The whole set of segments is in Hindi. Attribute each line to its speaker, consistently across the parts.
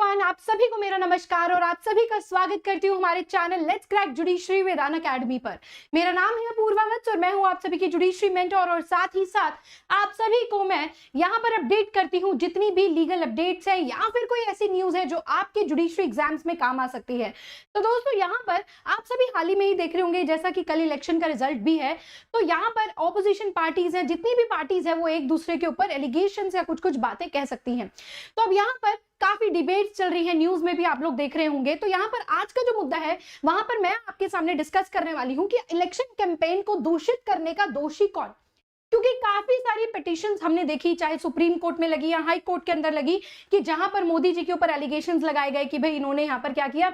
Speaker 1: एवरीवन, आप सभी को मेरा नमस्कार और आप सभी का स्वागत करती हूँ हमारे channel let's crack judiciary with Unacademy पर। मेरा नाम है अपूर्वा वत्स और मैं हूँ आप सभी की जुडिशरी मेंटोर और साथ ही साथ आप सभी को मैं यहाँ पर अपडेट करती हूँ जितनी भी लीगल अपडेट्स है या फिर कोई ऐसी न्यूज है जो आपके जुडिशरी एग्जाम्स में काम आ सकती है। तो दोस्तों यहाँ पर आप सभी हाल ही में ही देख रहे होंगे जैसा कि कल इलेक्शन का रिजल्ट भी है, तो यहाँ पर ऑपोजिशन पार्टीज है, जितनी भी पार्टीज है वो एक दूसरे के ऊपर एलिगेशन या कुछ कुछ बातें कह सकती हैं। तो अब यहाँ पर काफी डिबेट्स चल रही है, न्यूज में भी आप लोग देख रहे होंगे। तो यहाँ पर आज का जो मुद्दा है वहां पर मैं आपके सामने डिस्कस करने वाली हूँ कि इलेक्शन कैंपेन को दूषित करने का दोषी कौन, क्योंकि काफी सारी पिटीशंस हमने देखी, चाहे सुप्रीम कोर्ट में लगी या हाई कोर्ट के अंदर लगी, कि जहां पर मोदी जी के ऊपर एलिगेशंस लगाए गए कि भाई इन्होंने यहाँ पर क्या किया,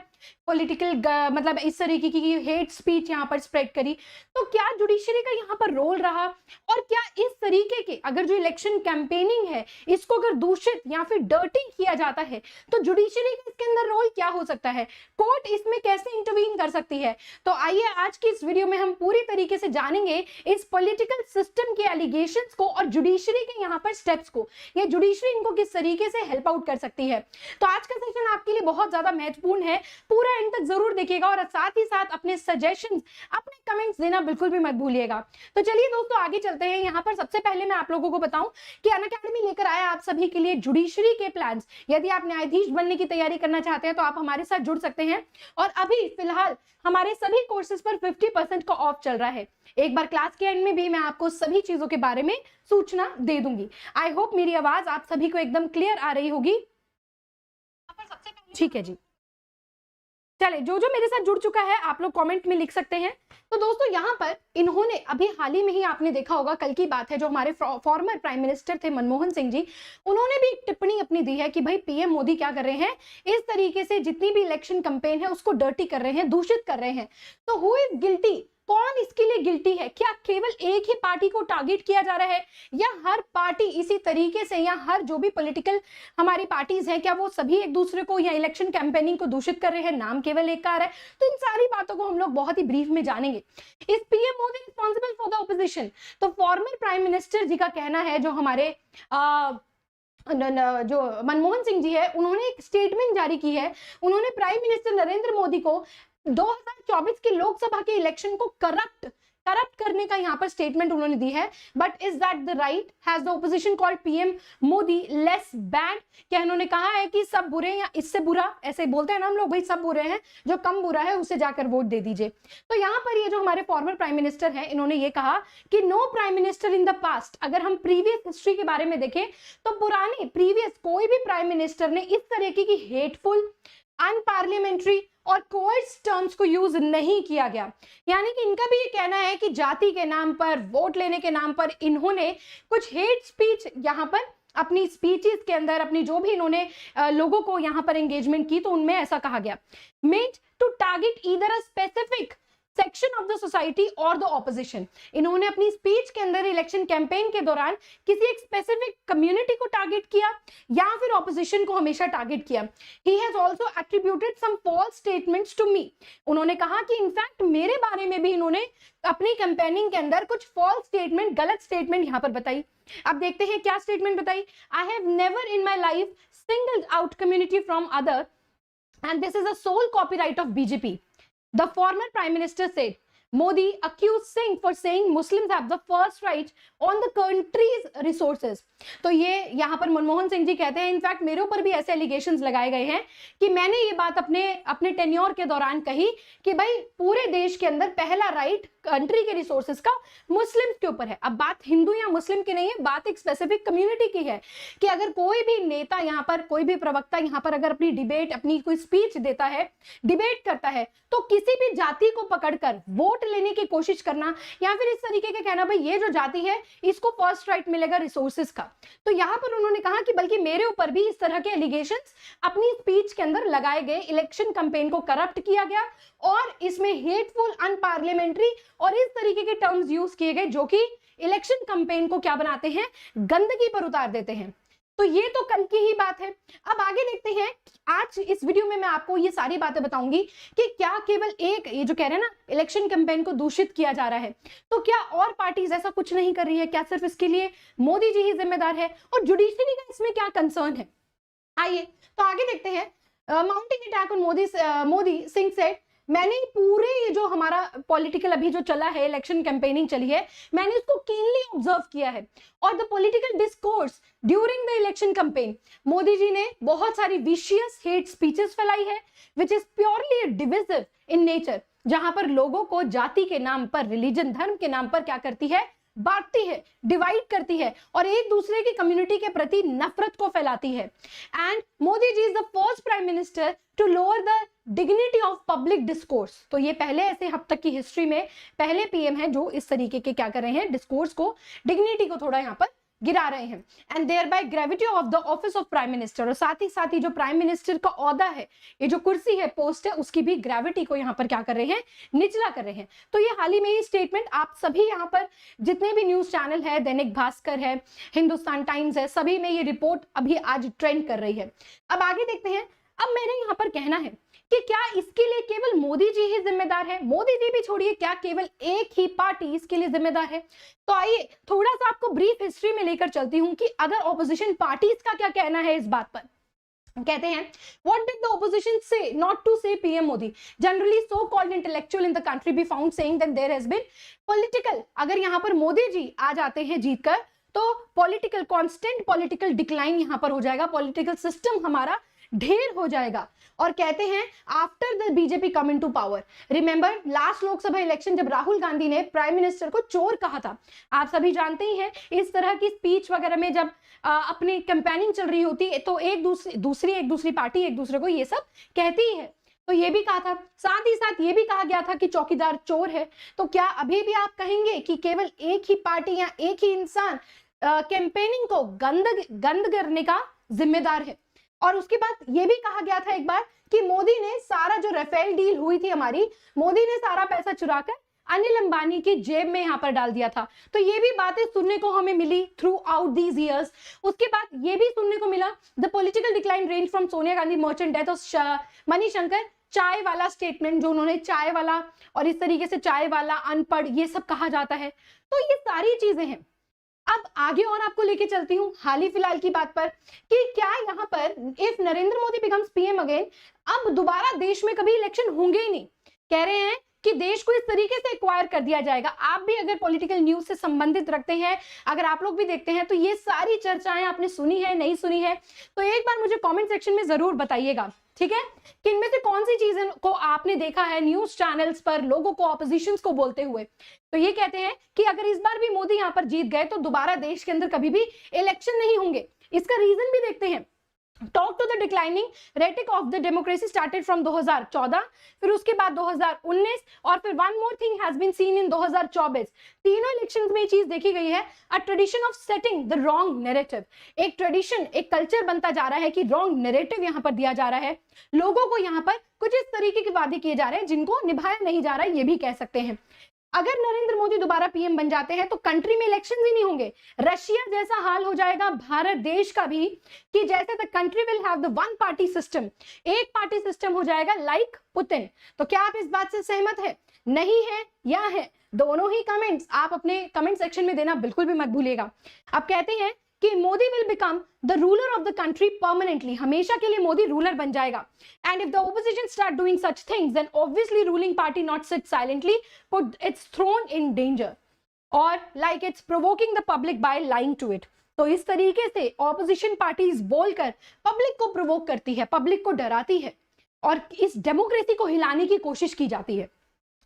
Speaker 1: पॉलिटिकल मतलब इस तरीके की हेट स्पीच यहाँ पर स्प्रेड करी। तो क्या जुडिशरी का यहाँ पर रोल रहा और क्या इस तरीके के अगर जो इलेक्शन कैंपेनिंग है इसको अगर दूषित या फिर डर्टी किया जाता है तो जुडिशरी का इसके अंदर रोल क्या हो सकता है, कोर्ट इसमें कैसे इंटरवीन कर सकती है। तो आइए आज की इस वीडियो में हम पूरी तरीके से जानेंगे इस पॉलिटिकल सिस्टम के एलिगेशंस को और जुडिशरी के यहाँ पर स्टेप्स को, या जुडिशरी इनको किस तरीके से हेल्प आउट कर सकती है। तो आज का सेशन आपके लिए बहुत ज्यादा महत्वपूर्ण है, पूरा एंड तक जरूर देखिएगा और साथ ही साथ अपने सजेशंस, अपने कमेंट्स देना बिल्कुल भी मत भूलिएगा। तो चलिए दोस्तों आगे चलते हैं। यहाँ पर सबसे पहले मैं आप लोगों को बताऊं कि अनअकैडमी लेकर आया आप सभी के लिए जुडिशरी के प्लान्स। यदि आप न्यायाधीश बनने की तैयारी करना चाहते हैं तो आप हमारे साथ जुड़ सकते हैं और अभी फिलहाल हमारे सभी कोर्सेज पर 50% का ऑफ चल रहा है। एक बार क्लास के एंड में भी मैं आपको सभी चीजों के बारे में सूचना दे दूंगी। आई होप मेरी आवाज आप सभी को एकदम क्लियर आ रही होगी। ठीक है जी, चले जो जो मेरे साथ जुड़ चुका है आप लोग कमेंट में लिख सकते हैं। तो दोस्तों यहाँ पर इन्होंने अभी हाल ही में ही आपने देखा होगा, कल की बात है, जो हमारे फॉर्मर प्राइम मिनिस्टर थे मनमोहन सिंह जी, उन्होंने भी एक टिप्पणी अपनी दी है कि भाई पीएम मोदी क्या कर रहे हैं, इस तरीके से जितनी भी इलेक्शन कैंपेन है उसको डर्टी कर रहे हैं, दूषित कर रहे हैं। तो हु इज गिल्टी, कौन इसके लिए गिल्टी है? क्या केवल एक ही पार्टी को टारगेट किया जा रहा है या हर पार्टी इसी तरीके से, या हर जो भी पॉलिटिकल हमारी पार्टीज हैं क्या वो सभी एक दूसरे को या इलेक्शन कैंपेनिंग को दूषित कर रहे हैं? नाम केवल एक का आ रहा है। तो इन सारी बातों को हम लोग बहुत ही ब्रीफ में जानेंगे। इस PM Modi responsible for the opposition? तो फॉर्मर प्राइम मिनिस्टर जी का कहना है, जो हमारे जो मनमोहन सिंह जी है, उन्होंने एक स्टेटमेंट जारी की है। उन्होंने प्राइम मिनिस्टर नरेंद्र मोदी को 2024 के लोकसभा के इलेक्शन को करप्ट करने का यहाँ पर स्टेटमेंट उन्होंने दी है। But is that the right? Has the opposition called PM Modi less bad? क्या इन्होंने कहा है कि सब बुरे या इससे बुरा, ऐसे बोलते हैं ना हम लोग, भाई सब बुरे हैं, जो कम बुरा है उसे जाकर वोट दे दीजिए। तो यहाँ पर ये जो हमारे फॉर्मर प्राइम मिनिस्टर है, इन्होंने ये कहा कि no prime minister in the past, अगर हम प्रीवियस हिस्ट्री के बारे में देखें तो पुराने प्रीवियस कोई भी प्राइम मिनिस्टर ने इस तरीके की हेटफुल, अनपार्लियामेंट्री और कोर्ट्स टर्म्स को यूज नहीं किया गया। यानी कि इनका भी ये कहना है कि जाति के नाम पर, वोट लेने के नाम पर इन्होंने कुछ हेट स्पीच यहाँ पर अपनी स्पीचेस के अंदर, अपनी जो भी इन्होंने लोगों को यहाँ पर एंगेजमेंट की, तो उनमें ऐसा कहा गया, meant to target either a specific section of the society और द ऑपोजिशन। इन्होंने अपनी स्पीच के अंदर इलेक्शन कैंपेन के दौरान किसी एक स्पेसिफिक कम्युनिटी को टारगेट किया या फिर ऑपोजिशन को हमेशा टारगेट किया। He has also attributed some false statements to me. उन्होंने कहा कि इनफैक्ट मेरे बारे में भी इन्होंने अपनी कैंपेनिंग के अंदर कुछ फॉल्स स्टेटमेंट, गलत स्टेटमेंट यहाँ पर बताई। अब देखते हैं क्या स्टेटमेंट बताई। I have never in my life singled out community from other and this is a sole copyright of BJP. The former Prime Minister said, Modi accused Singh for saying Muslims have the first right on the country's resources. तो ये यहाँ पर मनमोहन सिंह जी कहते हैं, इनफैक्ट मेरे ऊपर भी ऐसे एलिगेशंस लगाए गए हैं कि मैंने ये बात अपने टेन्योर के दौरान कही कि भाई पूरे देश के अंदर पहला राइट कंट्री के रिसोर्सेज का मुस्लिम्स के ऊपर है। अब बात हिंदू या मुस्लिम की नहीं है, बात एक स्पेसिफिक कम्युनिटी की है कि अगर कोई भी नेता यहाँ पर, कोई भी प्रवक्ता यहाँ पर अगर अपनी डिबेट, अपनी कोई स्पीच देता है, डिबेट करता है, तो किसी भी जाति को पकड़कर वोट लेने की कोशिश करना या फिर इस तरीके के कहना भाई ये जो जाति है इसको फर्स्ट राइट मिलेगा रिसोर्सेज का। तो यहाँ पर उन्होंने कहा कि बल्कि मेरे ऊपर भी इस तरह के एलिगेशंस अपनी स्पीच के अंदर लगाए गए, इलेक्शन कैंपेन को करप्ट किया गया और इसमें हेटफुल, अनपार्लियामेंट्री और इस तरीके के टर्म्स यूज किए गए जो कि इलेक्शन कैंपेन को क्या बनाते हैं, गंदगी पर उतार देते हैं। तो ये तो कल की ही बात है। अब आगे देखते हैं। आज इस वीडियो में मैं आपको ये सारी बातें बताऊंगी कि क्या केवल एक, ये जो कह रहे हैं ना इलेक्शन कैंपेन को दूषित किया जा रहा है, तो क्या और पार्टीज ऐसा कुछ नहीं कर रही है? क्या सिर्फ इसके लिए मोदी जी ही जिम्मेदार है? और जुडिशरी का इसमें क्या कंसर्न है? आइए तो आगे देखते हैं। Mounting attack on Modi, Singh said, मैंने पूरे ये जो हमारा पॉलिटिकल अभी जो चला है, इलेक्शन कैंपेनिंग चली है, मैंने उसको कीनली ऑब्जर्व किया है। और the political discourse during the election campaign, Modi ji ने बहुत सारी विशियस हेट स्पीचेस फैलाई है, which is purely divisive in nature, जहां पर लोगों को जाति के नाम पर, रिलीजन, धर्म के नाम पर क्या करती है, बांटती है, डिवाइड करती है और एक दूसरे की कम्युनिटी के प्रति नफरत को फैलाती है। And Modi ji is the first prime minister to lower the dignity of public discourse. तो ये पहले ऐसे अब तक की हिस्ट्री में पहले पीएम है जो इस तरीके के क्या कर रहे हैं, डिस्कोर्स को, डिग्निटी को थोड़ा यहाँ पर गिरा रहे हैं। And thereby gravity of the office of prime minister, और साथ ही जो प्राइम मिनिस्टर का ओहदा है, ये जो कुर्सी है, पोस्ट है, उसकी भी ग्रेविटी को यहाँ पर क्या कर रहे हैं, निचला कर रहे हैं। तो ये हाल ही में ये स्टेटमेंट आप सभी यहाँ पर जितने भी न्यूज चैनल है, दैनिक भास्कर है, हिंदुस्तान टाइम्स है, सभी में ये रिपोर्ट अभी आज ट्रेंड कर रही है। अब आगे देखते हैं। अब मैंने यहाँ पर कहना है कि क्या इसके लिए केवल मोदी जी ही जिम्मेदार है? मोदी जी भी छोड़िए, क्या केवल एक ही पार्टी इसके लिए जिम्मेदार है? तो आइए थोड़ा सा आपको ब्रीफ हिस्ट्री में लेकर चलती हूं कि अदर ऑपोजिशन पार्टीज का क्या कहना है इस बात पर। कहते हैं, what did the opposition say not to say PM Modi? Generally so called intellectual in the country be found saying that there has been political, अगर यहाँ पर मोदी जी आ जाते हैं जीतकर तो पॉलिटिकल कांस्टेंट पॉलिटिकल डिक्लाइन यहाँ पर हो जाएगा, पॉलिटिकल सिस्टम हमारा ढेर हो जाएगा। और कहते हैं after the BJP come into power, remember last Lok Sabha election जब राहुल गांधी ने प्राइम मिनिस्टर को चोर कहा था, आप सभी जानते ही हैं, इस तरह की स्पीच वगैरह में जब अपनी कैंपेनिंग चल रही होती है तो एक दूसरी पार्टी एक दूसरे को ये सब कहती है। तो ये भी कहा था, साथ ही साथ ये भी कहा गया था कि चौकीदार चोर है। तो क्या अभी भी आप कहेंगे कि केवल एक ही पार्टी या एक ही इंसान कैंपेनिंग को गंद करने का जिम्मेदार है? और उसके बाद ये भी कहा गया था एक बार कि मोदी ने सारा जो राफेल डील हुई थी हमारी, मोदी ने सारा पैसा चुराकर अनिल अंबानी की जेब में यहाँ पर डाल दिया था। तो ये भी बातें सुनने को हमें मिली थ्रू आउट दीज ईयर्स। उसके बाद ये भी सुनने को मिला the political decline range from Sonia Gandhi merchant death of Manishankar, चाय वाला स्टेटमेंट जो उन्होंने, चाय वाला, और इस तरीके से चाय वाला, अनपढ़, ये सब कहा जाता है। तो ये सारी चीजें हैं। अब आगे और आपको लेके चलती हूँ हाल ही फिलहाल की बात पर कि क्या यहाँ पर if Narendra Modi becomes PM again, अब दोबारा देश में कभी इलेक्शन होंगे ही नहीं। कह रहे हैं कि देश को इस तरीके से एक्वायर कर दिया जाएगा। आप भी अगर पॉलिटिकल न्यूज से संबंधित रखते हैं, अगर आप लोग भी देखते हैं, तो ये सारी चर्चाएं आपने सुनी है, नहीं सुनी है, तो एक बार मुझे कमेंट सेक्शन में जरूर बताइएगा, ठीक है, कि इनमें से कौन सी चीजें को आपने देखा है न्यूज चैनल्स पर लोगों को, ऑपोजिशंस को बोलते हुए। तो ये कहते हैं कि अगर इस बार भी मोदी यहाँ पर जीत गए तो दोबारा देश के अंदर कभी भी इलेक्शन नहीं होंगे। इसका रीजन भी देखते हैं। Talk to the declining rhetoric of the democracy started from 2014, फिर उसके बाद 2019, और फिर one more thing has been seen in 2024। तीनों इलेक्शंस में ये चीज देखी गई है, a tradition of setting the wrong narrative. एक ट्रेडिशन, एक कल्चर बनता जा रहा है कि रॉन्ग नैरेटिव यहाँ पर दिया जा रहा है, लोगों को यहाँ पर कुछ इस तरीके के वादे किए जा रहे हैं जिनको निभाया नहीं जा रहा है, ये भी कह सकते हैं। अगर नरेंद्र मोदी दोबारा पीएम बन जाते हैं तो कंट्री में इलेक्शंस ही नहीं होंगे, रशिया जैसा हाल हो जाएगा भारत देश का भी, कि जैसे the country will have the one party system, एक पार्टी सिस्टम हो जाएगा लाइक पुतिन। तो क्या आप इस बात से सहमत है, नहीं है या है? दोनों ही कमेंट्स आप अपने कमेंट सेक्शन में देना बिल्कुल भी मत भूलिएगा। अब कहते हैं कि Modi will become the ruler of the country permanently, हमेशा के लिए मोदी रूलर बन जाएगा। And if the opposition start doing such things then obviously ruling party not sit silently, put its throne in danger, और like it's provoking the public by lying to it. तो इस तरीके से ऑपोजिशन पार्टीज बोलकर पब्लिक को प्रोवोक करती है, पब्लिक को डराती है, और इस डेमोक्रेसी को हिलाने की कोशिश की जाती है।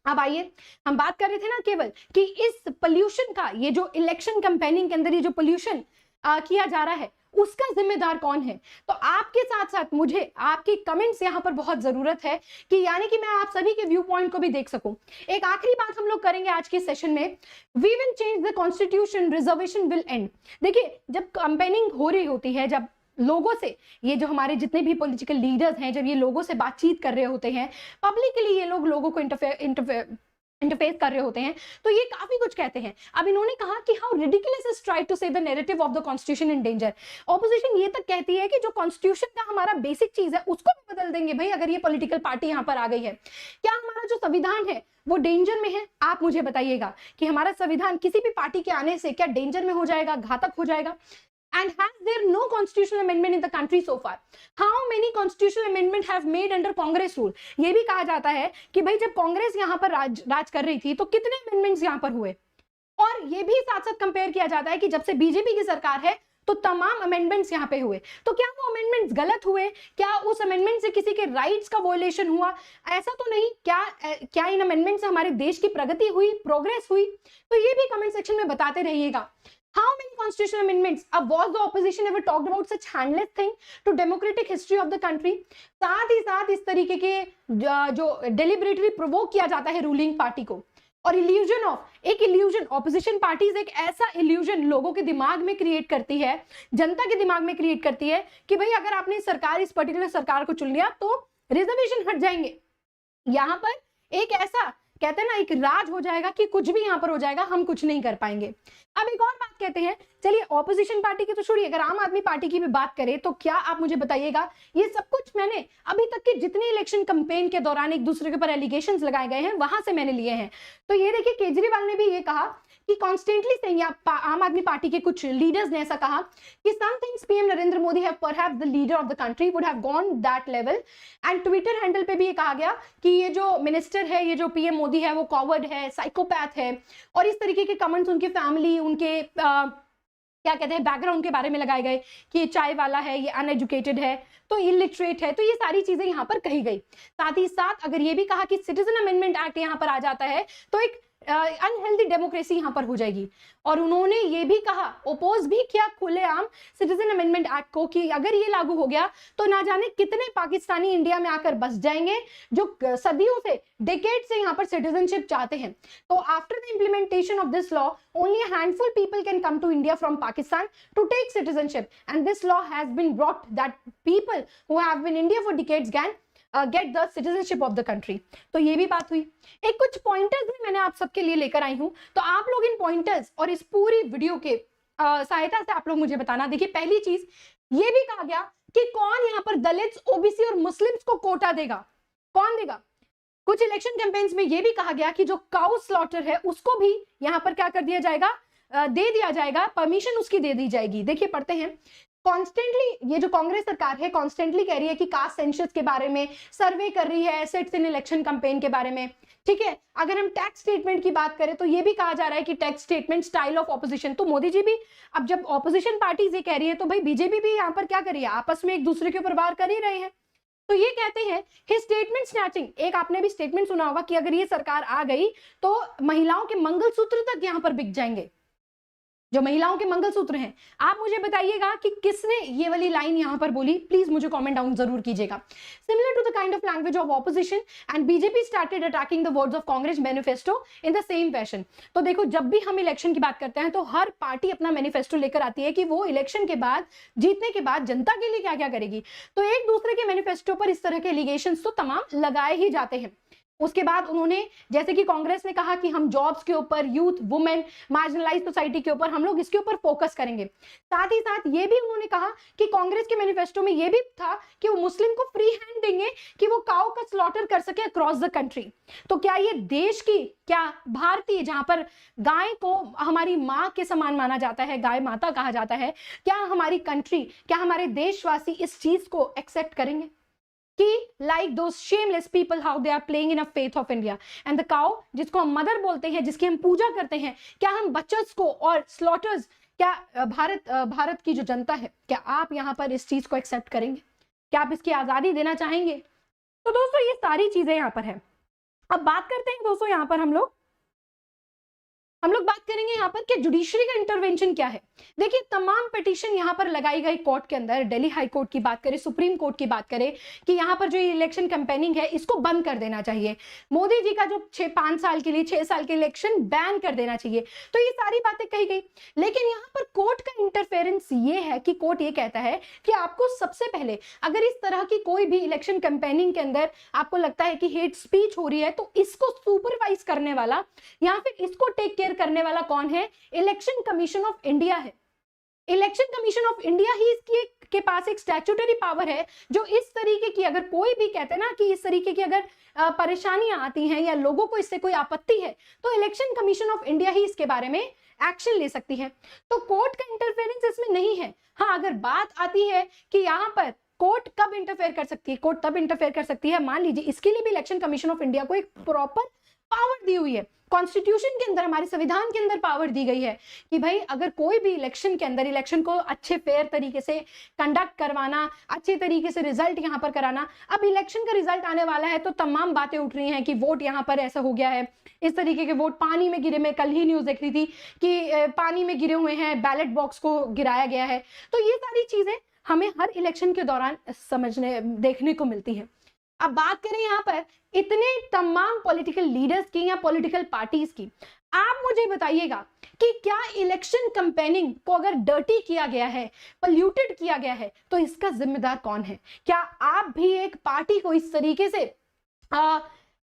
Speaker 1: अब आइए, हम बात कर रहे थे ना केवल कि इस पोल्यूशन का, ये जो इलेक्शन कैंपेनिंग के अंदर ये जो पोल्यूशन किया जा रहा है उसका जिम्मेदार कौन है। तो आपके साथ साथ मुझे आपकी कमेंट्स यहाँ पर बहुत जरूरत है कि यानी कि मैं आप सभी के व्यू पॉइंट को भी देख सकूं। एक आखिरी बात हम लोग करेंगे आज के सेशन में, we will change the constitution, reservation will end. देखिए, जब कैंपेनिंग हो रही होती है, जब लोगों से, ये जो हमारे जितने भी पॉलिटिकल लीडर्स हैं, जब ये लोगों से बातचीत कर रहे होते हैं, पब्लिकली ये लोगों को इंटरफेस कर रहे होते हैं, तो ये काफी कुछ कहते हैं। अब इन्होंने कहा कि how ridiculous is try to say the narrative of the constitution in danger. Opposition ये तक कहती है कि जो कॉन्स्टिट्यूशन का हमारा बेसिक चीज है उसको भी बदल देंगे भाई, अगर ये पॉलिटिकल पार्टी यहाँ पर आ गई है। क्या हमारा जो संविधान है वो डेंजर में है? आप मुझे बताइएगा कि हमारा संविधान किसी भी पार्टी के आने से क्या डेंजर में हो जाएगा, घातक हो जाएगा? and has there no constitutional amendment in the country so far? How many constitutional amendment have made under Congress rule? ये भी कहा जाता है कि भाई जब कांग्रेस यहाँ पर राज कर रही थी तो कितने अमेंडमेंट्स यहाँ पर हुए, और ये भी साथ साथ कंपेयर किया जाता है कि जब से बीजेपी की सरकार है तो तमाम अमेंडमेंट्स यहाँ पे हुए, तो क्या वो अमेंडमेंट्स गलत हुए, क्या उस अमेंडमेंट से किसी के राइट्स का वोलेशन हुआ, ऐसा तो नहीं, क्या इन अमेंडमेंट से हमारे देश की प्रगति हुई, प्रोग्रेस हुई? तो ये भी कमेंट सेक्शन में बताते रहिएगा। How many constitutional amendments? Was the opposition ever talked about such handless thing to democratic history of the country? साथ ही साथ इस तरीके के जो deliberately provoke किया जाता है रूलिंग पार्टी को, और इल्यूजन ऑफ एक इल्यूजन, ऑपोजिशन पार्टीज एक ऐसा इल्यूजन लोगों के दिमाग में क्रिएट करती है, जनता के दिमाग में क्रिएट करती है कि भाई अगर आपने सरकार, इस पर्टिकुलर सरकार को चुन लिया तो रिजर्वेशन हट जाएंगे, यहाँ पर एक ऐसा कहते हैं ना एक राज हो जाएगा कि कुछ भी यहाँ पर हो जाएगा, हम कुछ नहीं कर पाएंगे। अब एक और बात कहते हैं, चलिए ऑपोजिशन पार्टी की तो छोड़िए, अगर आम आदमी पार्टी की भी बात करें तो क्या आप मुझे बताइएगा, ये सब कुछ मैंने अभी तक के जितने इलेक्शन कैंपेन के दौरान एक दूसरे के ऊपर एलिगेशंस लगाए गए हैं वहां से मैंने लिए हैं। तो ये देखिए केजरीवाल ने भी ये कहा कि कॉन्स्टेंटली सेइंग, आम आदमी पार्टी के कुछ लीडर्स ने ऐसा कहा कि some things PM Narendra Modi have perhaps the leader of the country would have gone that level, and twitter handle पे भी ये कहा गया कि ये जो मिनिस्टर है, ये जो पीएम मोदी है वो कॉवर्ड है, साइकोपैथ है, और इस तरीके के कमेंट्स उनके फैमिली, उनके क्या कहते हैं बैकग्राउंड के बारे में लगाए गए कि ये चाय वाला है, ये अनएजुकेटेड है, तो इलिटरेट है, तो ये सारी चीजें यहाँ पर कही गई। साथ ही साथ अगर ये भी कहा कि सिटीजन अमेंडमेंट एक्ट यहाँ पर आ जाता है तो एक अनहेल्दी डेमोक्रेसी यहाँ पर हो जाएगी, और उन्होंने ये भी कहा, ओपोज भी किया खुलेआम सिटीजन अमेंडमेंट एक्ट को कि अगर ये लागू हो गया तो ना जाने कितने पाकिस्तानी इंडिया में आकर बस जाएंगे जो सदियों से, डेकेड से यहाँ पर सिटीजनशिप चाहते हैं। तो after the implementation of this law only a handful people can come to India from Pakistan to take citizenship, and this law has been brought that people who have been India for decades can get the citizenship of the country. तो ये भी बात हुई। एक कुछ पॉइंटर्स भी मैंने आप सबके लिए लेकर आई हूं, तो आप लोग इन पॉइंटर्स और इस पूरी वीडियो के सहायता से आप लोग मुझे बताना। देखिए पहली चीज ये भी कहा गया कि कौन यहाँ पर दलित्स, ओबीसी और मुस्लिम्स को कोटा देगा, कौन देगा। कुछ इलेक्शन कैंपेन्स में ये भी कहा गया कि जो काउ स्लॉटर है उसको भी यहाँ पर क्या कर दिया जाएगा, दे दिया जाएगा, परमिशन उसकी दे दी जाएगी। देखिए पढ़ते हैं, कॉन्स्टेंटली ये जो कांग्रेस सरकार है कॉन्स्टेंटली कह रही है कि कास्ट सेंसस के बारे में सर्वे कर रही है, एसेट्स इन इलेक्शन कैंपेन के बारे में, ठीक है। अगर हम टैक्स स्टेटमेंट की बात करें तो ये भी कहा जा रहा है कि tax statement style of opposition, तो मोदी जी भी, अब जब ऑपोजिशन पार्टीज ये कह रही है तो भाई बीजेपी भी यहाँ पर क्या कर रही है, आपस में एक दूसरे के ऊपर वार कर ही रहे हैं। तो ये कहते हैं हिज स्टेटमेंट स्नैचिंग, एक आपने भी स्टेटमेंट सुना होगा कि अगर ये सरकार आ गई तो महिलाओं के मंगलसूत्र तक यहाँ पर बिक जाएंगे, जो महिलाओं के मंगलसूत्र हैं। आप मुझे बताइएगा कि किसने ये वाली लाइन यहां पर बोली, प्लीज मुझे कमेंट डाउन जरूर कीजिएगा। Similar to the kind of language of opposition and BJP started attacking the words of Congress manifesto in the same fashion. तो देखो जब भी हम इलेक्शन की बात करते हैं तो हर पार्टी अपना मैनिफेस्टो लेकर आती है कि वो इलेक्शन के बाद, जीतने के बाद जनता के लिए क्या क्या करेगी। तो एक दूसरे के मैनिफेस्टो पर इस तरह के एलिगेशंस तो तमाम लगाए ही जाते हैं। उसके बाद उन्होंने, जैसे कि कांग्रेस ने कहा कि हम जॉब्स के ऊपर, यूथ, वुमेन, मार्जिनलाइज सोसाइटी के ऊपर हम लोग इसके ऊपर फोकस करेंगे। साथ ही साथ ये भी उन्होंने कहा कि कांग्रेस के मैनिफेस्टो में ये भी था कि वो मुस्लिम को फ्री हैंड देंगे कि वो काऊ का स्लॉटर कर सके अक्रॉस द कंट्री। तो क्या ये देश की, क्या भारतीय, जहां पर गाय को हमारी माँ के समान माना जाता है, गाय माता कहा जाता है, क्या हमारी कंट्री, क्या हमारे देशवासी इस चीज को एक्सेप्ट करेंगे कि like those shameless people how they are playing in a faith of India and the cow जिसको हम मदर बोलते हैं, जिसकी हम पूजा करते हैं, क्या हम बचर्स को और स्लॉटर्स, क्या भारत की जो जनता है, क्या आप यहाँ पर इस चीज को एक्सेप्ट करेंगे, क्या आप इसकी आजादी देना चाहेंगे। तो दोस्तों ये सारी चीजें यहाँ पर है। अब बात करते हैं दोस्तों, यहाँ पर हम लोग बात करेंगे यहाँ पर कि जुडिशरी का इंटरवेंशन क्या है। देखिए तमाम पिटीशन यहाँ पर लगाई गई कोर्ट के अंदर, दिल्ली हाई कोर्ट की बात करें, सुप्रीम कोर्ट की बात करें कि यहाँ पर जो इलेक्शन कैंपेनिंग है इसको बंद कर देना चाहिए, मोदी जी का जो 5 साल के लिए 6 साल के इलेक्शन बैन कर देना चाहिए। तो ये सारी बातें कही गई, लेकिन यहाँ पर कोर्ट का इंटरफेरेंस ये है कि कोर्ट ये कहता है कि आपको सबसे पहले अगर इस तरह की कोई भी इलेक्शन कैंपेनिंग के अंदर आपको लगता है कि हेट स्पीच हो रही है तो इसको सुपरवाइज करने वाला या फिर इसको टेक केयर करने वाला कौन है, इलेक्शन कमीशन ऑफ इंडिया है। इलेक्शन कमीशन ऑफ इंडिया ही इसकी के पास एक स्टैट्यूटरी पावर है जो इस तरीके की, अगर कोई भी कहते हैं ना कि इस तरीके की अगर परेशानियां आती हैं या लोगों को इससे कोई आपत्ति है, तो इलेक्शन कमीशन ऑफ इंडिया ही इसके बारे में एक्शन ले सकती है। तो कोर्ट का इंटरफेरेंस इसमें नहीं है। हाँ, अगर बात आती है कि यहाँ पर कोर्ट कब इंटरफेयर कर सकती है, कोर्ट तब इंटरफेयर कर सकती है, मान लीजिए इसके लिए भी इलेक्शन कमीशन ऑफ इंडिया को एक प्रॉपर पावर दी हुई है, कॉन्स्टिट्यूशन के अंदर, हमारे संविधान के अंदर पावर दी गई है कि भाई अगर कोई भी इलेक्शन के अंदर इलेक्शन को अच्छे फेयर तरीके से कंडक्ट करवाना, अच्छे तरीके से रिजल्ट यहाँ पर कराना। अब इलेक्शन का रिजल्ट आने वाला है तो तमाम बातें उठ रही हैं कि वोट यहाँ पर ऐसा हो गया है, इस तरीके के वोट पानी में गिरे। मैं कल ही न्यूज देख रही थी कि पानी में गिरे हुए हैं, बैलेट बॉक्स को गिराया गया है। तो ये सारी चीजें हमें हर इलेक्शन के दौरान समझने देखने को मिलती है। अब बात करें यहाँ पर इतने तमाम पॉलिटिकल लीडर्स की या पॉलिटिकल पार्टीज की, आप मुझे बताइएगा कि क्या इलेक्शन कैंपेनिंग को अगर डर्टी किया गया है, पोल्यूटेड किया गया है, तो इसका जिम्मेदार कौन है? क्या आप भी एक पार्टी को इस तरीके से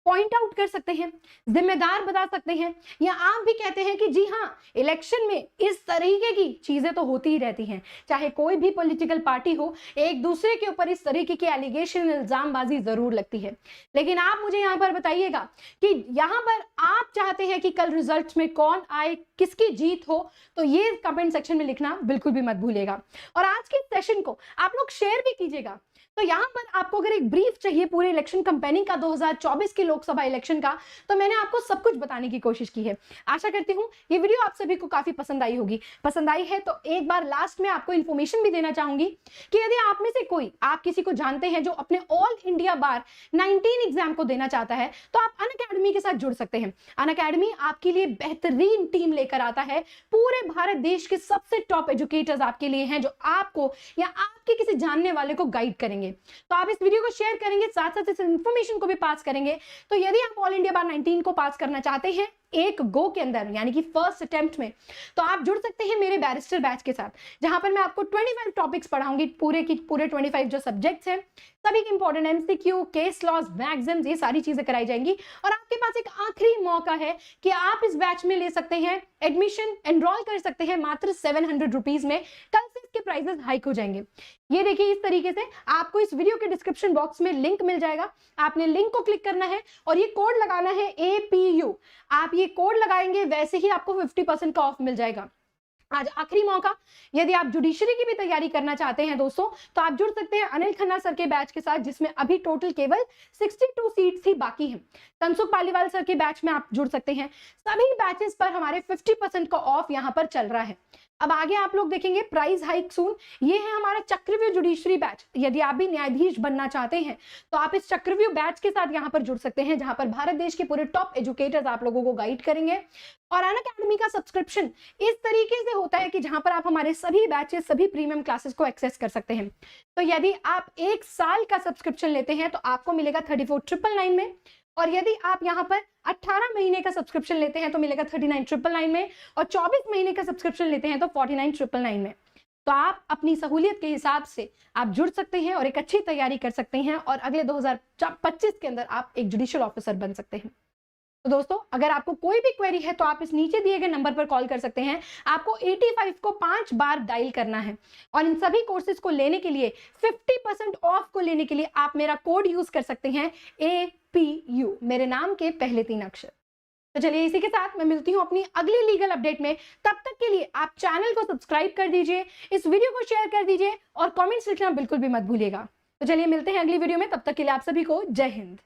Speaker 1: पॉइंट आउट कर सकते हैं, जिम्मेदार बता सकते हैं, या आप भी कहते हैं कि जी हाँ, इलेक्शन में इस तरीके की चीजें तो होती ही रहती हैं, चाहे कोई भी पॉलिटिकल पार्टी हो, एक दूसरे के ऊपर इस तरीके की एलिगेशन, इल्जामबाजी जरूर लगती है। लेकिन आप मुझे यहाँ पर बताइएगा कि यहाँ पर आप चाहते हैं कि कल रिजल्ट में कौन आए, किसकी जीत हो, तो ये कमेंट सेक्शन में लिखना बिल्कुल भी मत भूलिएगा। और आज के सेशन को आप लोग शेयर भी कीजिएगा। तो यहाँ पर आपको अगर एक ब्रीफ चाहिए पूरे इलेक्शन कैंपेनिंग का 2024 के लोकसभा इलेक्शन का, तो मैंने आपको सब कुछ बताने की कोशिश की है। आशा करती हूँ ये वीडियो आप सभी को काफी पसंद आई होगी। पसंद आई है तो एक बार लास्ट में आपको इन्फॉर्मेशन भी देना चाहूंगी कि यदि आप में से कोई, आप किसी को जानते हैं जो अपने ऑल इंडिया बार 19 एग्जाम को देना चाहता है, तो आप अनअकैडमी के साथ जुड़ सकते हैं। अनअकैडमी आपके लिए बेहतरीन टीम लेकर आता है, पूरे भारत देश के सबसे टॉप एजुकेटर्स आपके लिए हैं जो आपको या आपके किसी जानने वाले को गाइड करेंगे। तो आप इस वीडियो को शेयर करेंगे, साथ साथ इस इंफॉर्मेशन को भी पास करेंगे। तो यदि आप ऑल इंडिया बार 19 को पास करना चाहते हैं एक गो के अंदर, यानी कि फर्स्ट अटेम्प्ट में, तो आप जुड़ सकते हैं मेरे बैरिस्टर बैच के साथ, जहां पर मैं आपको 25 टॉपिक्स पढ़ाऊंगी। पूरे 25 जो सब्जेक्ट्स हैं सभी के important MCQ, case laws, maxims, ये सारी चीजें कराई जाएंगी। और आपके पास एक आखिरी मौका है कि आप इस बैच में ले सकते हैं एडमिशन, एनरोल कर सकते हैं मात्र 700 रुपीज में। कल से इसके प्राइसेस हाइक हो जाएंगे। ये देखिए, इस तरीके से आपको इस वीडियो के डिस्क्रिप्शन बॉक्स में लिंक मिल जाएगा। आपने लिंक को क्लिक करना है और ये कोड लगाना है APU। आप ये कोड लगाएंगे, वैसे ही आपको 50% का ऑफ मिल जाएगा। आज आखिरी मौका, यदि आप जुडिशरी की भी तैयारी करना चाहते हैं दोस्तों, तो आप जुड़ सकते हैं अनिल खन्ना सर के बैच के साथ, जिसमें अभी टोटल केवल 62 सीट्स ही बाकी हैं। तनसुख पालीवाल सर के बैच में आप जुड़ सकते हैं। सभी बैचेस पर हमारे 50% का ऑफ यहाँ पर चल रहा है। अब आगे आप लोग देखेंगे प्राइस हाइक सून। ये है हमारा चक्रव्यूह जुडिशरी बैच। यदि आप भी न्यायाधीश बनना चाहते हैं तो आप इस चक्रव्यूह बैच के साथ यहाँ पर जुड़ सकते हैं, जहां पर भारत देश के पूरे टॉप एजुकेटर्स आप लोगों को गाइड करेंगे। और अनअकैडमी का सब्सक्रिप्शन इस तरीके से होता है कि जहां पर आप हमारे सभी बैचेस, सभी प्रीमियम क्लासेस को एक्सेस कर सकते हैं। तो यदि आप 1 साल का सब्सक्रिप्शन लेते हैं तो आपको मिलेगा 34,999 में, और यदि आप यहाँ पर 18 महीने का सब्सक्रिप्शन लेते हैं तो मिलेगा 39,999 में, और 24 महीने का सब्सक्रिप्शन लेते हैं तो 49,999 में। तो आप अपनी सहूलियत के हिसाब से आप जुड़ सकते हैं और एक अच्छी तैयारी कर सकते हैं, और अगले 2025 के अंदर आप एक जुडिशियल ऑफिसर बन सकते हैं। तो दोस्तों, अगर आपको कोई भी क्वेरी है तो आप इस नीचे दिए गए नंबर पर कॉल कर सकते हैं। आपको 85 को 5 बार डायल करना है, और इन सभी कोर्सेज को लेने के लिए 50% ऑफ को लेने के लिए आप मेरा कोड यूज कर सकते हैं APU, मेरे नाम के पहले 3 अक्षर। तो चलिए, इसी के साथ मैं मिलती हूँ अपनी अगली लीगल अपडेट में। तब तक के लिए आप चैनल को सब्सक्राइब कर दीजिए, इस वीडियो को शेयर कर दीजिए, और कॉमेंट्स लिखना बिल्कुल भी मत भूलिएगा। तो चलिए, मिलते हैं अगली वीडियो में। तब तक के लिए आप सभी को जय हिंद।